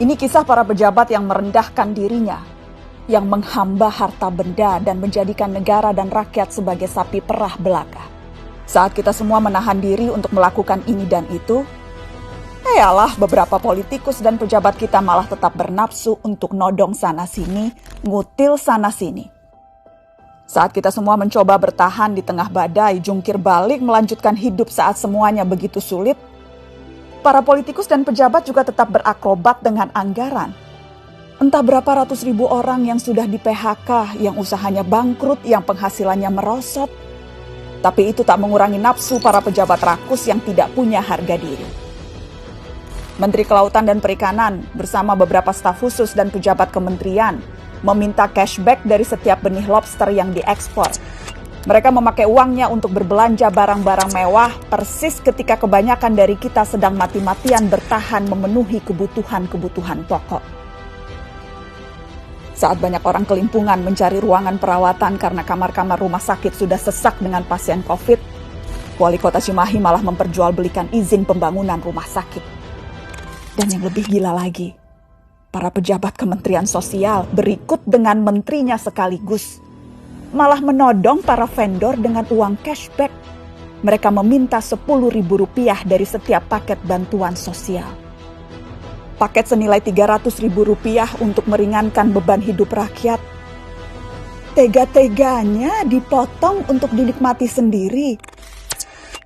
Ini kisah para pejabat yang merendahkan dirinya, yang menghamba harta benda dan menjadikan negara dan rakyat sebagai sapi perah belaka. Saat kita semua menahan diri untuk melakukan ini dan itu, yalah beberapa politikus dan pejabat kita malah tetap bernafsu untuk nodong sana-sini, ngutil sana-sini. Saat kita semua mencoba bertahan di tengah badai, jungkir balik melanjutkan hidup saat semuanya begitu sulit, para politikus dan pejabat juga tetap berakrobat dengan anggaran. Entah berapa ratus ribu orang yang sudah di PHK, yang usahanya bangkrut, yang penghasilannya merosot. Tapi itu tak mengurangi nafsu para pejabat rakus yang tidak punya harga diri. Menteri Kelautan dan Perikanan bersama beberapa staf khusus dan pejabat kementerian meminta cashback dari setiap benih lobster yang diekspor. Mereka memakai uangnya untuk berbelanja barang-barang mewah persis ketika kebanyakan dari kita sedang mati-matian bertahan memenuhi kebutuhan-kebutuhan pokok. Saat banyak orang kelimpungan mencari ruangan perawatan karena kamar-kamar rumah sakit sudah sesak dengan pasien COVID, Wali Kota Cimahi malah memperjualbelikan izin pembangunan rumah sakit. Dan yang lebih gila lagi, para pejabat Kementerian Sosial berikut dengan menterinya sekaligus malah menodong para vendor dengan uang cashback. Mereka meminta Rp10.000 dari setiap paket bantuan sosial. Paket senilai Rp300.000 untuk meringankan beban hidup rakyat. Tega-teganya dipotong untuk dinikmati sendiri.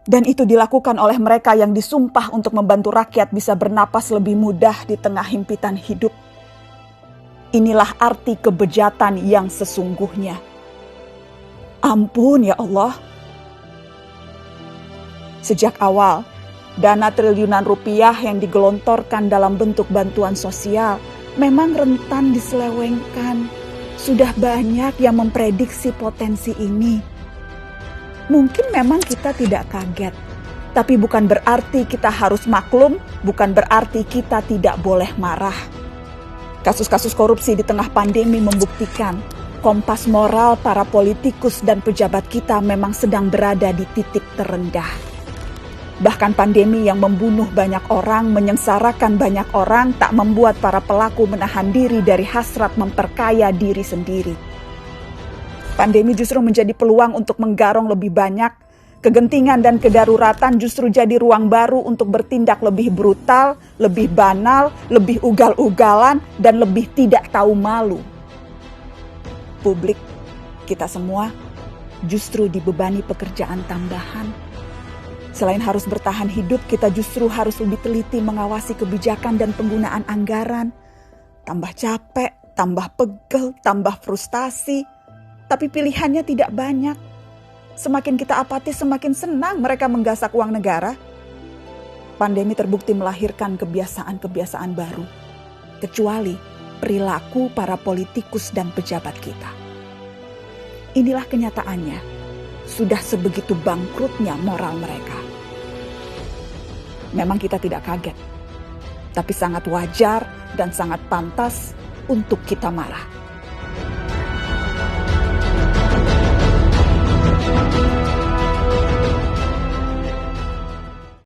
Dan itu dilakukan oleh mereka yang disumpah untuk membantu rakyat bisa bernapas lebih mudah di tengah himpitan hidup. Inilah arti kebejatan yang sesungguhnya. Ampun ya Allah. Sejak awal, dana triliunan rupiah yang digelontorkan dalam bentuk bantuan sosial memang rentan diselewengkan. Sudah banyak yang memprediksi potensi ini. Mungkin memang kita tidak kaget, tapi bukan berarti kita harus maklum, bukan berarti kita tidak boleh marah. Kasus-kasus korupsi di tengah pandemi membuktikan kompas moral para politikus dan pejabat kita memang sedang berada di titik terendah. Bahkan pandemi yang membunuh banyak orang, menyengsarakan banyak orang, tak membuat para pelaku menahan diri dari hasrat memperkaya diri sendiri. Pandemi justru menjadi peluang untuk menggarong lebih banyak. Kegentingan dan kedaruratan justru jadi ruang baru untuk bertindak lebih brutal, lebih banal, lebih ugal-ugalan, dan lebih tidak tahu malu. Publik, kita semua justru dibebani pekerjaan tambahan. Selain harus bertahan hidup, kita justru harus lebih teliti mengawasi kebijakan dan penggunaan anggaran. Tambah capek, tambah pegel, tambah frustasi. Tapi pilihannya tidak banyak. Semakin kita apatis, semakin senang mereka menggasak uang negara. Pandemi terbukti melahirkan kebiasaan-kebiasaan baru. Kecuali perilaku para politikus dan pejabat kita. Inilah kenyataannya, sudah sebegitu bangkrutnya moral mereka. Memang kita tidak kaget, tapi sangat wajar dan sangat pantas untuk kita marah.